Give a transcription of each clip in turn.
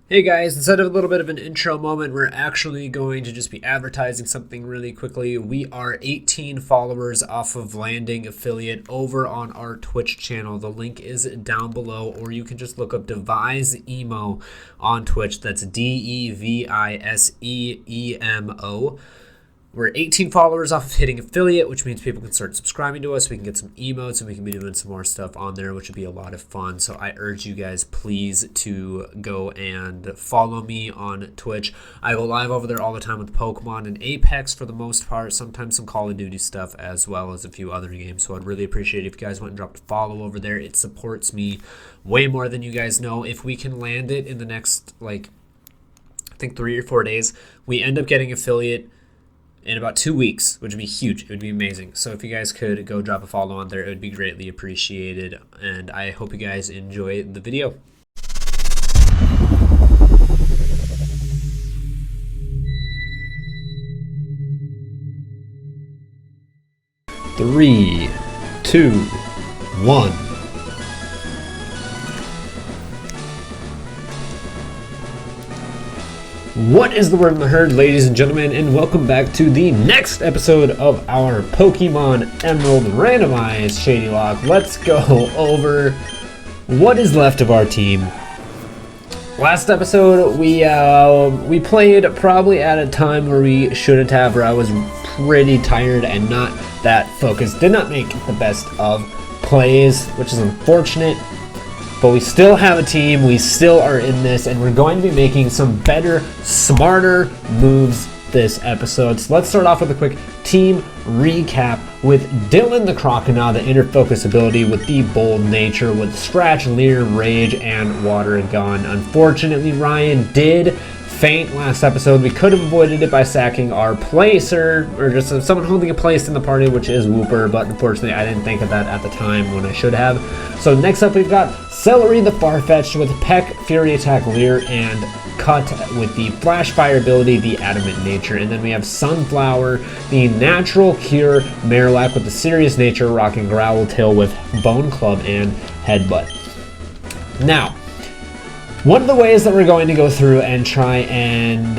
Hey guys, instead of a little bit of an intro moment, we're actually going to just be advertising something really quickly. We are 18 followers off of landing affiliate over on our Twitch channel. The link is down below, or you can just look up Devise Emo on Twitch. That's DEVISEEMO. We're 18 followers off of hitting affiliate, which means people can start subscribing to us. We can get some emotes and we can be doing some more stuff on there, which would be a lot of fun. So I urge you guys, please, to go and follow me on Twitch. I go live over there all the time with Pokemon and Apex for the most part, sometimes some Call of Duty stuff as well as a few other games. So I'd really appreciate it if you guys went and dropped a follow over there. It supports me way more than you guys know. If we can land it in the next, I think 3 or 4 days, we end up getting affiliate in about 2 weeks, which would be huge. It would be amazing. So if you guys could go drop a follow on there, it would be greatly appreciated. And I hope you guys enjoy the video. Three, two, one. What is the word in the herd, ladies and gentlemen, and welcome back to the next episode of our Pokemon Emerald randomized Shadylocke. Let's go over what is left of our team. Last episode, we played probably at a time where we shouldn't have, where I was pretty tired and not that focused. Did not make the best of plays, which is unfortunate. But we still have a team, we still are in this, and we're going to be making some better, smarter moves this episode. So let's start off with a quick team recap with Dylan the Crocodile, the inner focus ability with the bold nature, with Scratch, Leer, Rage, and Water Gun. Unfortunately, Ryan did faint last episode. We could have avoided it by sacking our placer, or just someone holding a place in the party, which is Wooper, but unfortunately I didn't think of that at the time when I should have. So next up we've got Celery the Farfetch'd with Peck, Fury Attack, Leer, and Cut with the Flash Fire ability, the Adamant Nature. And then we have Sunflower, the Natural Cure, Marowak with the Serious Nature, Rock and Growl Tail with Bone Club and Headbutt. Now, one of the ways that we're going to go through and try and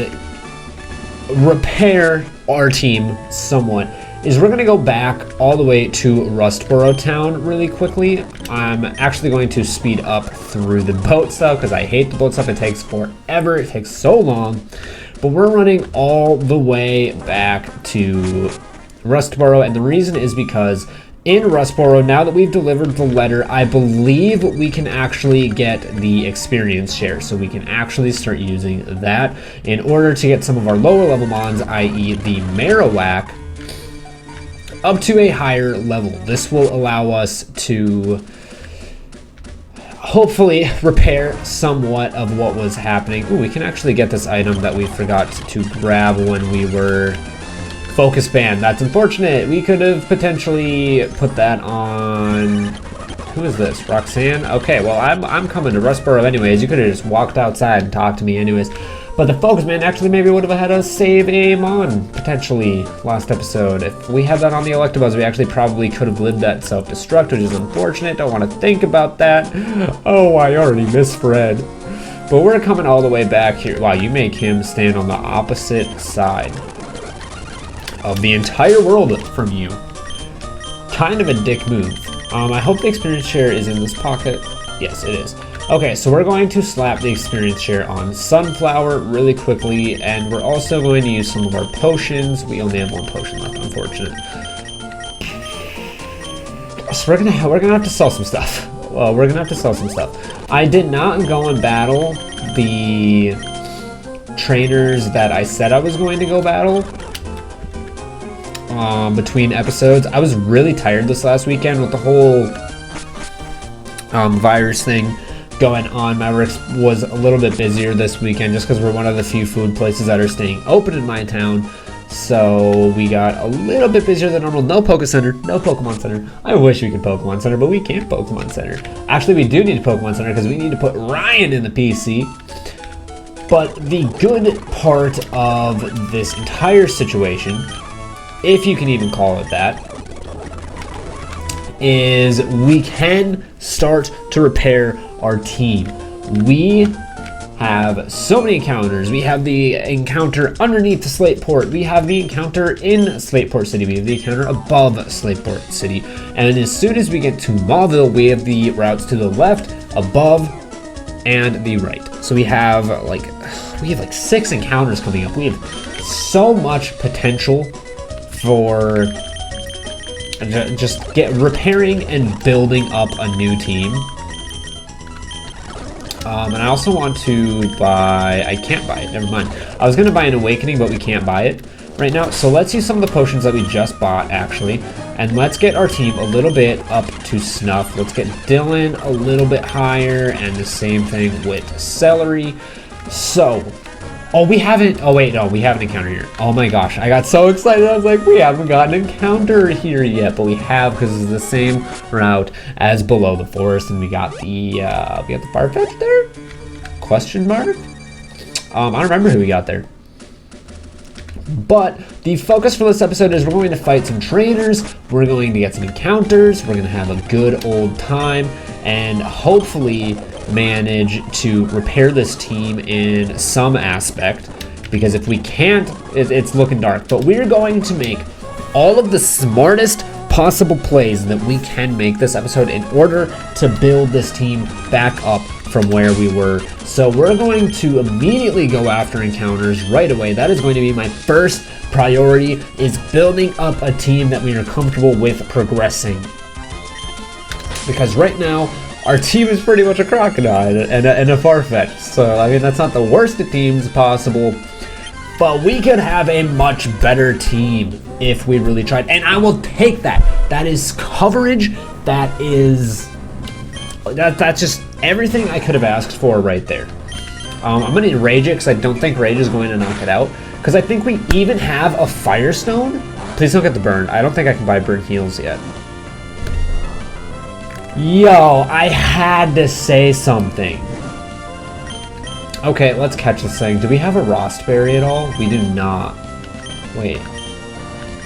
repair our team somewhat is we're going to go back all the way to Rustboro Town really quickly. I'm actually going to speed up through the boat stuff because I hate the boat stuff. It takes forever. It takes so long. But we're running all the way back to Rustboro, and the reason is because in Rustboro, now that we've delivered the letter, I believe we can actually get the experience share. So we can actually start using that in order to get some of our lower level mons, i.e. the Marowak, up to a higher level. This will allow us to hopefully repair somewhat of what was happening. Ooh, we can actually get this item that we forgot to grab when we were Focus Band. That's unfortunate. We could have potentially put that on. Who is this? Roxanne? Okay, well, I'm coming to Rustboro anyways. You could have just walked outside and talked to me anyways. But the Focus Band actually maybe would have had us save a mon potentially last episode. If we had that on the Electabuzz, we actually probably could have lived that self-destruct, which is unfortunate. Don't want to think about that. Oh, I already misread. But we're coming all the way back here. Wow, you make him stand on the opposite side of the entire world from you. Kind of a dick move. I hope the experience share is in this pocket. Yes, it is. Okay, so we're going to slap the experience share on Sunflower really quickly, and we're also going to use some of our potions. We only have one potion left, unfortunate. So we're gonna have to sell some stuff. Well, we're gonna have to sell some stuff. I did not go and battle the trainers that I said I was going to go battle between episodes. I was really tired this last weekend with the whole virus thing going on. My work was a little bit busier this weekend just because we're one of the few food places that are staying open in my town. So we got a little bit busier than normal. No Poke Center, no Pokemon Center. I wish we could Pokemon Center, but we can't Pokemon Center. Actually, we do need a Pokemon Center because we need to put Ryan in the PC. But the good part of this entire situation, if you can even call it that, is we can start to repair our team. We have so many encounters. We have the encounter underneath the Slateport. We have the encounter in Slateport City. We have the encounter above Slateport City. And as soon as we get to Mauville, we have the routes to the left, above, and the right. So we have like 6 encounters coming up. We have so much potential for just repairing and building up a new team. And I also want to buy, I can't buy it, never mind. I was gonna buy an Awakening, but we can't buy it right now. So let's use some of the potions that we just bought, actually. And let's get our team a little bit up to snuff. Let's get Dylan a little bit higher, and the same thing with Celery. So, we haven't encountered here. Oh my gosh, I got so excited. I was like, we haven't got an encounter here yet, but we have, because it's the same route as Below the Forest, and we got the Farfetch there? Question mark? I don't remember who we got there. But the focus for this episode is we're going to fight some trainers, we're going to get some encounters, we're going to have a good old time, and hopefully manage to repair this team in some aspect, because if we can't, it's looking dark. But we're going to make all of the smartest possible plays that we can make this episode in order to build this team back up from where we were. So we're going to immediately go after encounters right away. That is going to be my first priority, is building up a team that we are comfortable with progressing. Because right now, our team is pretty much a Crocodile and a Farfetch. So, I mean, that's not the worst of teams possible, but we could have a much better team if we really tried. And I will take that. That is coverage. That's just everything I could have asked for right there. I'm going to Rage it because I don't think Rage is going to knock it out. Because I think we even have a Firestone. Please don't get the burn. I don't think I can buy burn heals yet. Yo, I had to say something. Okay, let's catch this thing. Do we have a Rostberry at all? We do not. Wait.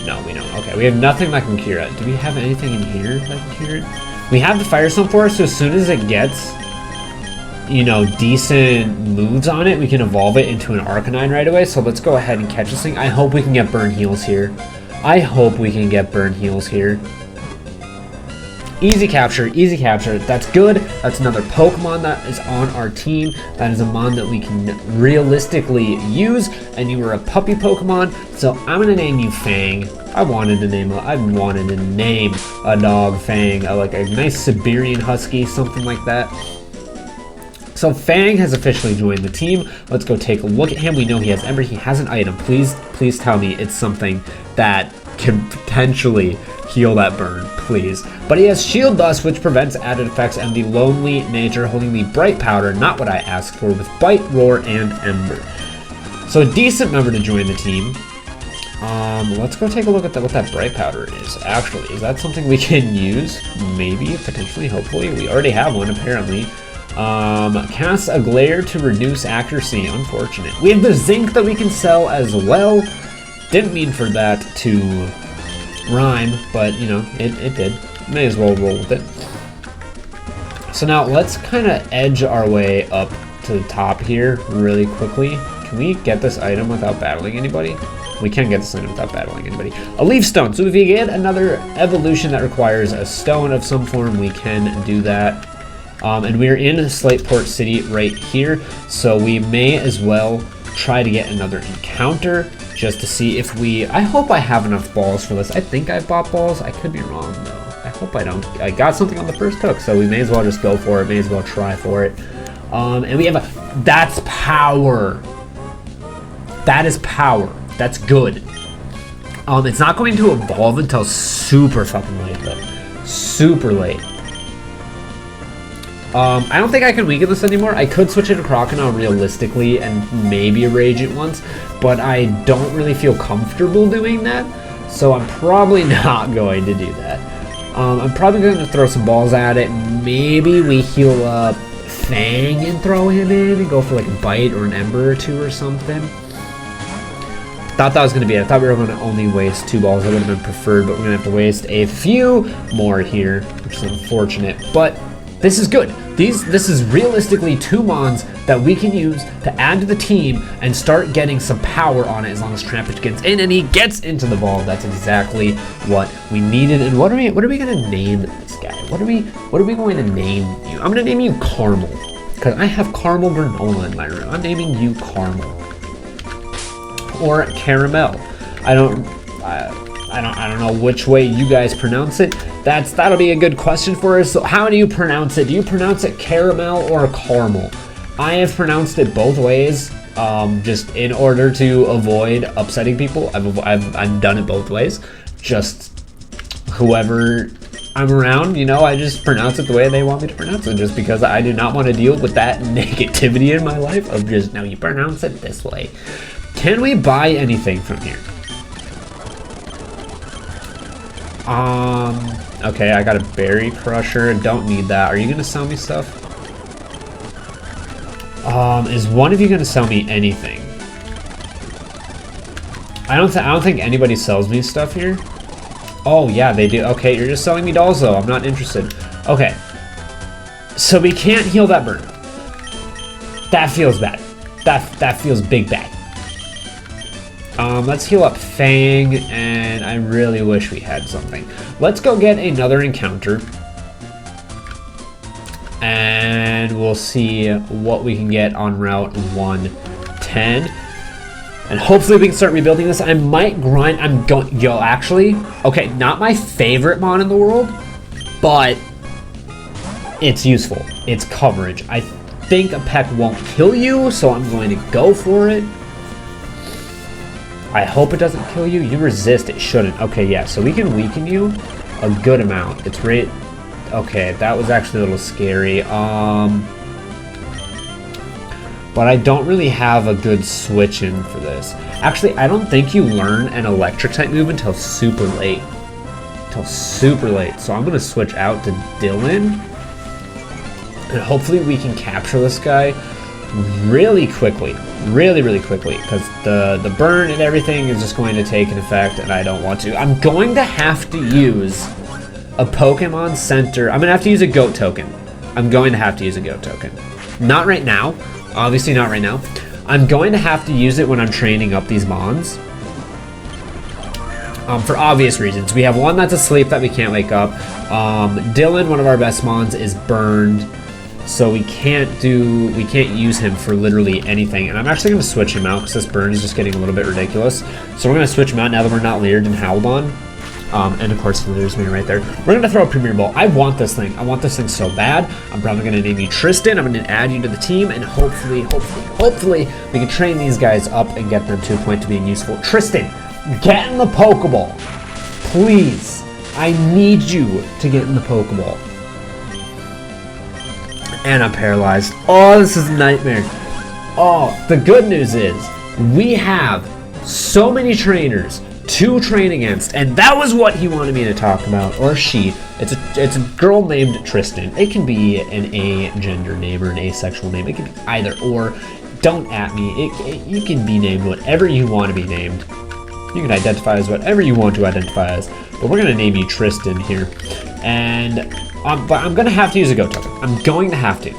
No, we don't. Okay, we have nothing that can cure it. Do we have anything in here that can cure it? We have the Firestone Forest, so as soon as it gets, you know, decent moves on it, we can evolve it into an Arcanine right away. So let's go ahead and catch this thing. I hope we can get burn heals here. I hope we can get burn heals here. Easy capture, easy capture. That's good. That's another Pokemon that is on our team. That is a mon that we can realistically use. And you were a puppy Pokemon, so I'm gonna name you Fang. I wanted to name a dog Fang, like a nice Siberian Husky, something like that. So Fang has officially joined the team. Let's go take a look at him. We know he has Ember. He has an item. Please tell me it's something that can potentially heal that burn, please. But he has Shield Dust, which prevents added effects, and the Lonely Nature, holding the Bright Powder, not what I asked for, with Bite, Roar, and Ember. So a decent member to join the team. Let's go take a look at what that Bright Powder is. Actually, is that something we can use? Maybe, potentially, hopefully. We already have one, apparently. Cast a glare to reduce accuracy. Unfortunate. We have the Zinc that we can sell as well. Didn't mean for that to rhyme, but you know, it did. May as well roll with it. So now let's kind of edge our way up to the top here really quickly. Can we get this item without battling anybody? We can get this item without battling anybody. A Leaf Stone. So if you get another evolution that requires a stone of some form, we can do that. And we're in Slateport City right here, so we may as well try to get another encounter just to see if we... I hope I have enough balls for this. I think I bought balls. I could be wrong, though. I hope I don't. I got something on the first hook, so we may as well just go for it. May as well try for it. And we have a... That's power. That is power. That's good. It's not going to evolve until super fucking late, though. Super late. I don't think I can weaken this anymore. I could switch it to Crocodile realistically and maybe rage it once, but I don't really feel comfortable doing that, so I'm probably not going to do that. I'm probably going to throw some balls at it. Maybe we heal up Fang and throw him in and go for like a Bite or an Ember or two or something. Thought that was going to be it. I thought we were going to only waste 2 balls. That would have been preferred, but we're going to have to waste a few more here, which is unfortunate, but This is good. This is realistically 2 mons that we can use to add to the team and start getting some power on it as long as Trampage gets in and he gets into the ball. That's exactly what we needed. And what are we gonna name this guy? What are we going to name you? I'm gonna name you Caramel. Because I have caramel granola in my room. I'm naming you Caramel. Or Caramel. I don't know which way you guys pronounce it. That'll be a good question for us. So how do you pronounce it? Do you pronounce it caramel or caramel? I have pronounced it both ways, just in order to avoid upsetting people. I've done it both ways. Just whoever I'm around, you know, I just pronounce it the way they want me to pronounce it, just because I do not want to deal with that negativity in my life of just, no, you pronounce it this way. Can we buy anything from here? Okay, I got a berry crusher. Don't need that. Are you gonna sell me stuff? Is one of you gonna sell me anything? I don't think anybody sells me stuff here. Oh yeah, they do. Okay, you're just selling me dolls though. I'm not interested. Okay, so we can't heal that burn. That feels bad. That feels big bad. Let's heal up Fang, and I really wish we had something. Let's go get another encounter, and we'll see what we can get on Route 110. And hopefully we can start rebuilding this. I might grind. Actually, okay, not my favorite mon in the world, but it's useful. It's coverage. I think a peck won't kill you, so I'm going to go for it. I hope it doesn't kill you. You resist, it shouldn't. Okay, yeah, so we can weaken you a good amount. It's right. Okay, that was actually a little scary. But I don't really have a good switch in for this. Actually, I don't think you learn an electric type move until super late. So I'm gonna switch out to Dylan. And hopefully we can capture this guy really quickly. Really quickly. Because the burn and everything is just going to take an effect and I don't want to. I'm going to have to use a Pokemon Center. I'm gonna have to use a goat token. Not right now. Obviously not right now. I'm going to have to use it when I'm training up these mons. For obvious reasons. We have one that's asleep that we can't wake up. Dylan, one of our best mons, is burned. So we can't use him for literally anything. And I'm actually going to switch him out because this burn is just getting a little bit ridiculous. So we're going to switch him out now that we're not Leered and howled on. And of course, there's me right there. We're gonna throw a Premier Ball. I want this thing. I want this thing so bad. I'm probably gonna name you Tristan. I'm gonna add you to the team, and hopefully, we can train these guys up and get them to a point to being useful. Tristan, get in the Pokeball, please. I need you to get in the Pokeball. And I'm paralyzed. Oh, this is a nightmare. Oh, the good news is we have so many trainers to train against, and that was what he wanted me to talk about, or she. It's a girl named Tristan. It can be an agender name or an asexual name. It can be either or. Don't at me. You can be named whatever you want to be named. You can identify as whatever you want to identify as, but we're gonna name you Tristan here. And but I'm gonna have to use a goat token. I'm going to have to,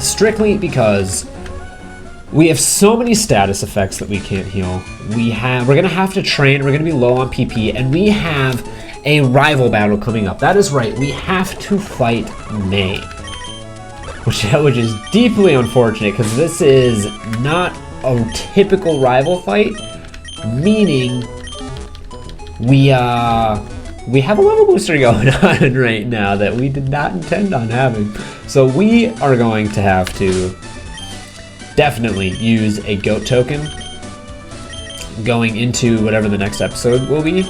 strictly because we have so many status effects that we can't heal. We're gonna have to train. We're gonna be low on PP, and we have a rival battle coming up. That is right. We have to fight May, which is deeply unfortunate because this is not a typical rival fight. Meaning, we have a level booster going on right now that we did not intend on having. So we are going to have to definitely use a goat token going into whatever the next episode will be,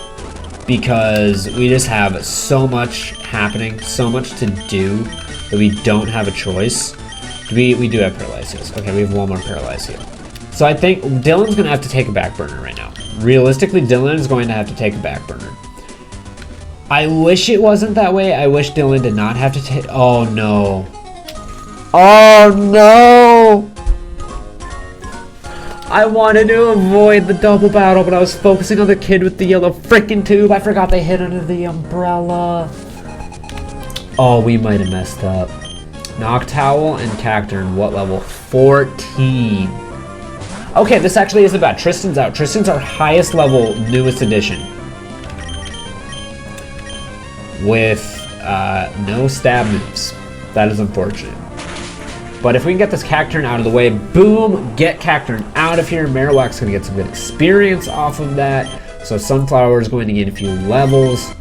because we just have so much happening, so much to do that we don't have a choice. We do have Paralysis. Okay, we have one more Paralysis. So I think Dylan's gonna have to take a back burner right now. Realistically, Dylan is going to have to take a back burner. I wish it wasn't that way. I wish Dylan did not have to take. Oh no. Oh no! I wanted to avoid the double battle, but I was focusing on the kid with the yellow freaking tube. I forgot they hid under the umbrella. Oh, we might have messed up. Noctowl and Cacturne, what level? 14. Okay, this actually isn't bad. Tristan's out. Tristan's our highest level, newest edition. With no stab moves. That is unfortunate. But if we can get this Cacturne out of the way, boom, get Cacturne out of here. Marowak's going to get some good experience off of that. So Sunflower is going to gain a few levels.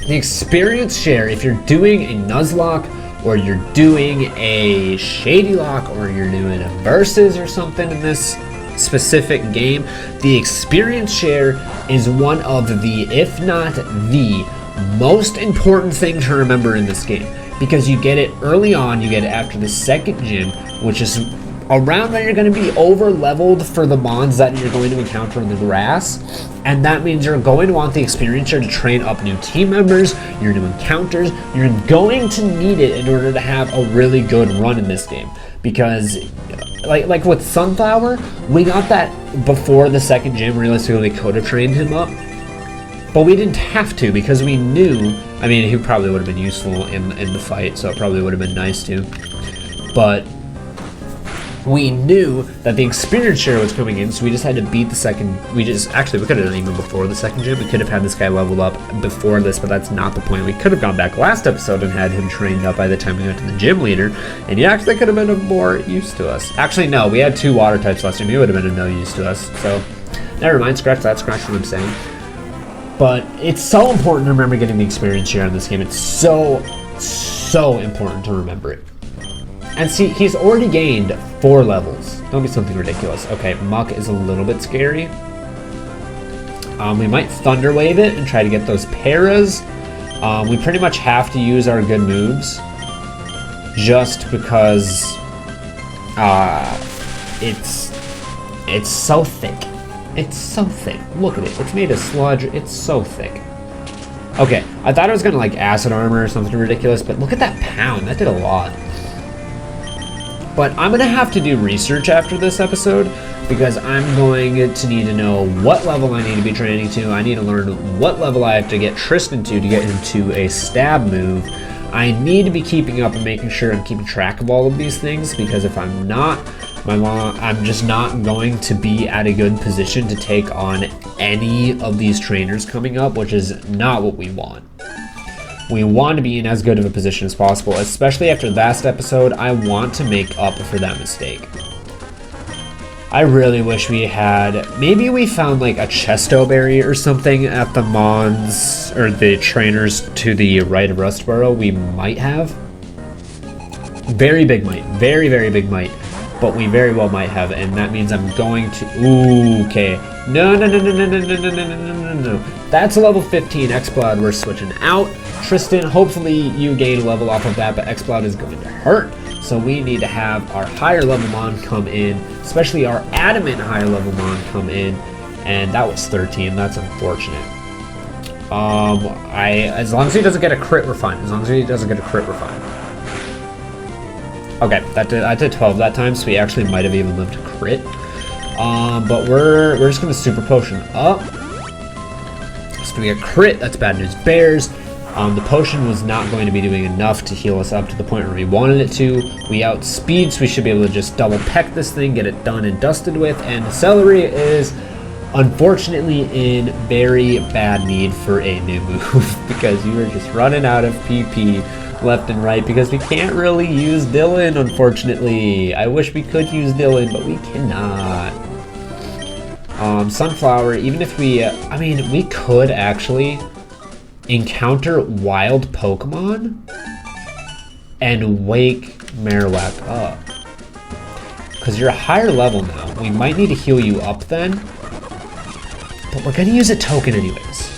The experience share, if you're doing a Nuzlocke, or you're doing a Shadylocke, or you're doing a Versus or something in this specific game, the experience share is one of the, if not the, most important thing to remember in this game. Because you get it early on, you get it after the second gym, which is around when you're going to be over leveled for the mons that you're going to encounter in the grass. And that means you're going to want the experience share to train up new team members, your new encounters. You're going to need it in order to have a really good run in this game. Because like with Sunflower, we got that before the second gym. Realistically, we could have trained him up. But we didn't have to because we knew, I mean, he probably would have been useful in the fight, so it probably would have been nice to. But we knew that the experience share was coming in, so we just had to beat the second. We could have done it even before the second gym. We could have had this guy leveled up before this, but that's not the point. We could have gone back last episode and had him trained up by the time we went to the gym leader, and he actually could have been of more use to us. Actually, no, we had 2 water types last time. He would have been of no use to us, so never mind, scratch that, scratch what I'm saying. But it's so important to remember getting the experience share in this game. It's so important to remember it. And see, he's already gained 4 levels. Don't be something ridiculous. Okay, Muck is a little bit scary. We might Thunder Wave it and try to get those paras. We pretty much have to use our good moves. Just because it's so thick. It's so thick. Look at it. It's made of sludge. It's so thick. Okay, I thought it was gonna like acid armor or something ridiculous, but look at that pound. That did a lot. But I'm going to have to do research after this episode because I'm going to need to know what level I need to be training to. I need to learn what level I have to get Tristan to get into a stab move. I need to be keeping up and making sure I'm keeping track of all of these things because if I'm not, I'm just not going to be at a good position to take on any of these trainers coming up, which is not what we want. We want to be in as good of a position as possible, especially after last episode. I want to make up for that mistake. I really wish we had, maybe we found like a Chesto Berry or something at the Mons, or the trainers to the right of Rustboro. We might have. Very big might, very big might, but we very well might have, and that means I'm going to, ooh, okay. No. That's a level 15 X-Cloud we're switching out. Tristan, hopefully you gain a level off of that, but X-Cloud is going to hurt. So we need to have our higher level Mon come in, especially our Adamant higher level Mon come in, and that was 13. That's unfortunate. As long as he doesn't get a crit, we're fine. As long as he doesn't get a crit, we're fine. Okay, I did 12 that time, so we actually might have even lived a crit. But we're just gonna super potion up. So we get crit. That's bad news bears. The potion was not going to be doing enough to heal us up to the point where we wanted it to. We outspeed, so we should be able to just double peck this thing, get it done and dusted with. And Celery is unfortunately in very bad need for a new move because you are just running out of PP left and right because we can't really use Dylan, unfortunately. I wish we could use Dylan, but we cannot. Sunflower, even if we, I mean, we could actually encounter wild Pokemon and wake Marowak up. Because you're a higher level now. We might need to heal you up then. But we're going to use a token anyways.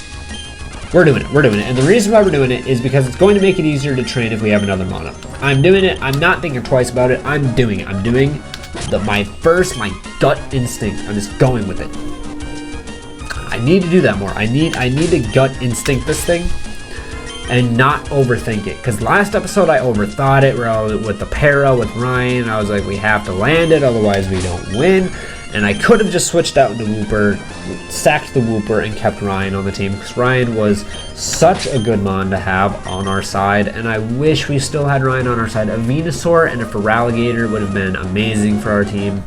We're doing it. And the reason why we're doing it is because it's going to make it easier to train if we have another Mono. I'm doing it. I'm not thinking twice about it. I'm doing it. I'm doing my gut instinct. I'm just going with it. I need to do that more. I need to gut instinct this thing and not overthink it. Because last episode I overthought it with the para with Ryan. I was like, we have to land it, otherwise we don't win. And I could have just switched out the Wooper, sacked the Wooper, and kept Ryan on the team, because Ryan was such a good mon to have on our side, and I wish we still had Ryan on our side. A Venusaur and a Feraligatr would have been amazing for our team.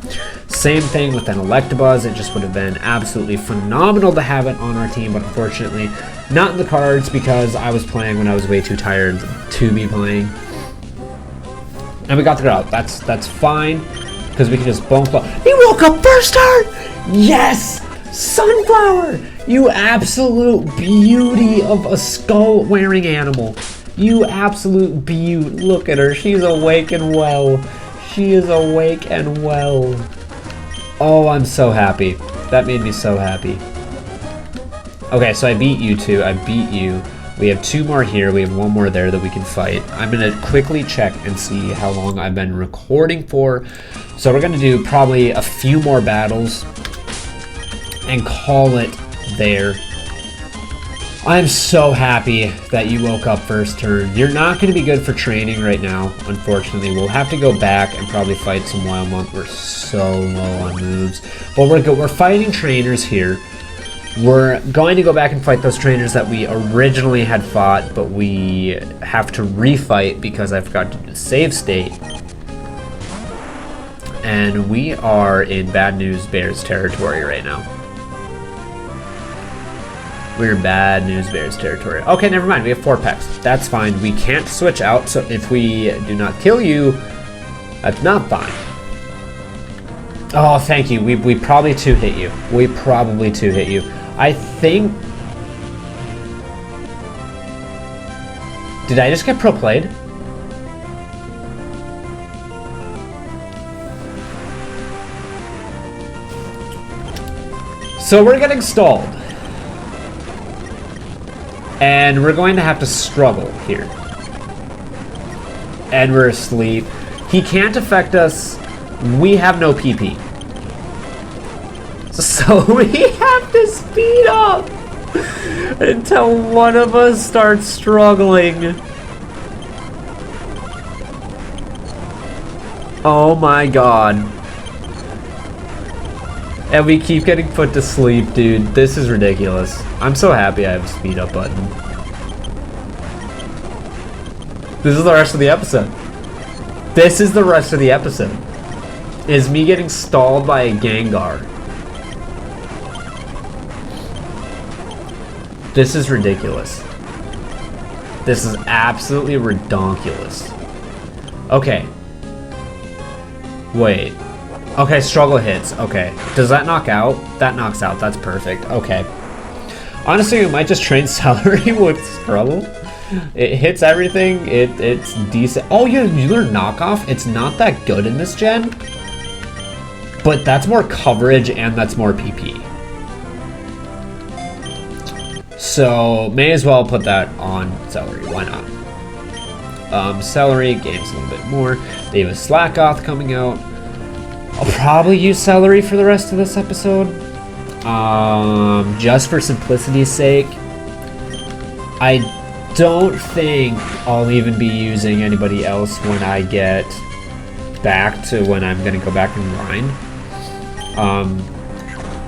Same thing with an Electabuzz. It just would have been absolutely phenomenal to have it on our team, but unfortunately not in the cards because I was playing when I was way too tired to be playing. And we got the route. That's fine, because we can just bone claw. He woke up first turn! Yes! Sunflower! You absolute beauty of a skull-wearing animal. You absolute beauty. Look at her. She's awake and well. She is awake and well. Oh, I'm so happy. That made me so happy. Okay, so I beat you two. I beat you. We have 2 more here. We have 1 more there that we can fight. I'm going to quickly check and see how long I've been recording for. So we're going to do probably a few more battles and call it there. I'm so happy that you woke up first turn. You're not going to be good for training right now, unfortunately. We'll have to go back and probably fight some Wildmont. We're so low on moves. But we're good. We're fighting trainers here. We're going to go back and fight those trainers that we originally had fought, but we have to refight because I forgot to do the save state. And we are in Bad News Bears territory right now. We're in Bad News Bears territory. Okay, never mind. We have 4 packs. That's fine. We can't switch out, so if we do not kill you, that's not fine. Oh, thank you. We probably 2-hit you. We probably 2-hit you. I think... Did I just get pro-played? So we're getting stalled. And we're going to have to struggle here. And we're asleep. He can't affect us. We have no PP. So we have to speed up until one of us starts struggling. Oh my god. And we keep getting put to sleep, dude. This is ridiculous. I'm so happy I have a speed up button. This is the rest of the episode. This is the rest of the episode. Is me getting stalled by a Gengar. This is ridiculous. This is absolutely redonkulous. Okay. Wait. Okay, struggle hits. Okay. Does that knock out? That knocks out. That's perfect. Okay. Honestly, we might just train Celery with struggle. It hits everything. It's decent. Oh, you learn knockoff. It's not that good in this gen. But that's more coverage and that's more PP. So, may as well put that on Celery. Why not? Celery, games a little bit more. They have a Slackoth coming out. I'll probably use Celery for the rest of this episode. Just for simplicity's sake. I don't think I'll even be using anybody else when I get back to when I'm going to go back and grind.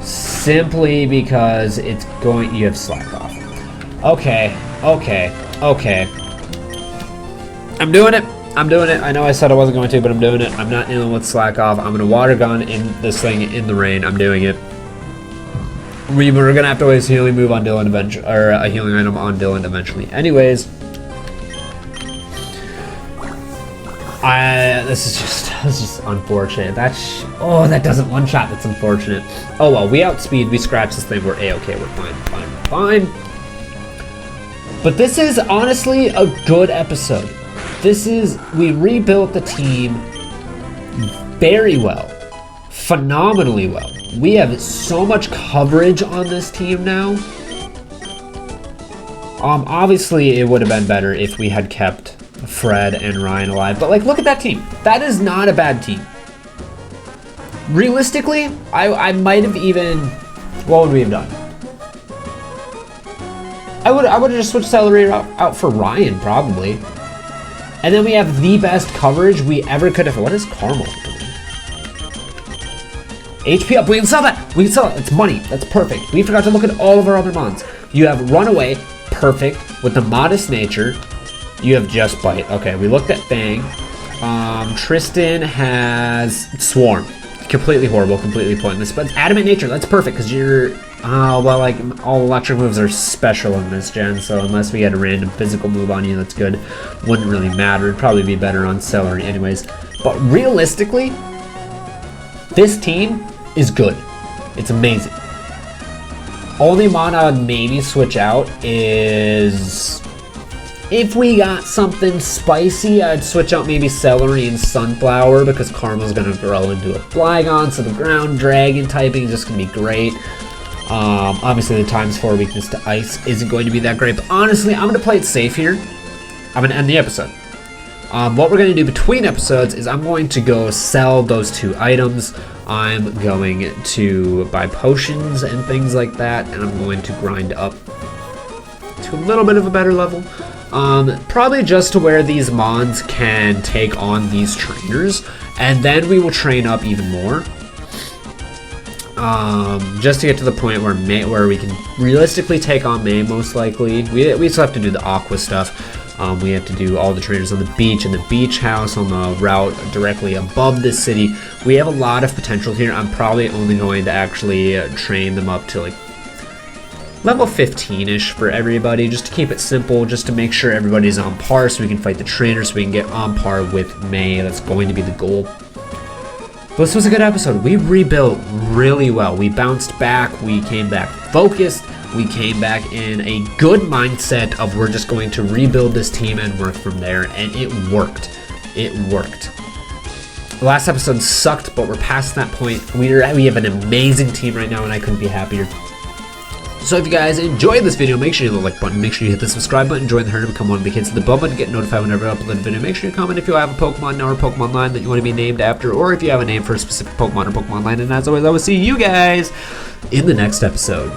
Simply because it's going... You have Slack off. Okay. I'm doing it. I know I said I wasn't going to, but I'm doing it. I'm not dealing with Slack off. I'm going to water gun in this thing in the rain. I'm doing it. We're going to have to waste a healing move on Dylan eventually, or a healing item on Dylan eventually. Anyways. This is just unfortunate. That doesn't one shot. That's unfortunate. Oh well, we outspeed. We scratch this thing. We're a-okay. We're fine. But this is honestly a good episode. We rebuilt the team very well, phenomenally well. We have so much coverage on this team now. Obviously, it would have been better if we had kept Fred and Ryan alive, but like, look at that team. That is not a bad team. Realistically, I might have even... What would we have done? I would have just switched Celery out for Ryan, probably. And then we have the best coverage we ever could have. What is Caramel doing? HP up. We can sell that. We can sell it. It's money. That's perfect. We forgot to look at all of our other mons. You have Runaway. Perfect. With the Modest Nature. You have Just Bite. Okay, we looked at Fang. Tristan has Swarm. Completely horrible, completely pointless. But Adamant Nature, that's perfect, because you're... well, like, all electric moves are special in this gen, so unless we had a random physical move on you, that's good. Wouldn't really matter. It'd probably be better on Celery anyways. But realistically, this team is good. It's amazing. Only mon I would maybe switch out is... if we got something spicy, I'd switch out maybe Celery and Sunflower, because Karma's going to grow into a Flygon, so the Ground Dragon typing is just going to be great. Obviously the ×4 weakness to Ice isn't going to be that great, but honestly, I'm going to play it safe here. I'm going to end the episode. What we're going to do between episodes is I'm going to go sell those 2 items. I'm going to buy potions and things like that, and I'm going to grind up to a little bit of a better level. Probably just to where these mons can take on these trainers, and then we will train up even more. Just to get to the point where we can realistically take on May, most likely. We still have to do the Aqua stuff. We have to do all the trainers on the beach and the beach house on the route directly above the city. We have a lot of potential here. I'm probably only going to actually train them up to like level 15-ish for everybody, just to keep it simple, just to make sure everybody's on par so we can fight the trainers, so we can get on par with May. That's going to be the goal. But this was a good episode. We rebuilt really well. We bounced back. We came back focused. We came back in a good mindset of we're just going to rebuild this team and work from there, and it worked. It worked. The last episode sucked, but we're past that point. We have an amazing team right now, and I couldn't be happier. So if you guys enjoyed this video, make sure you hit the like button, make sure you hit the subscribe button, join the herd, and become one of the kids of the bell button, get notified whenever I upload a video. Make sure you comment if you have a Pokemon now or Pokemon line that you want to be named after, or if you have a name for a specific Pokemon or Pokemon line. And as always, I will see you guys in the next episode.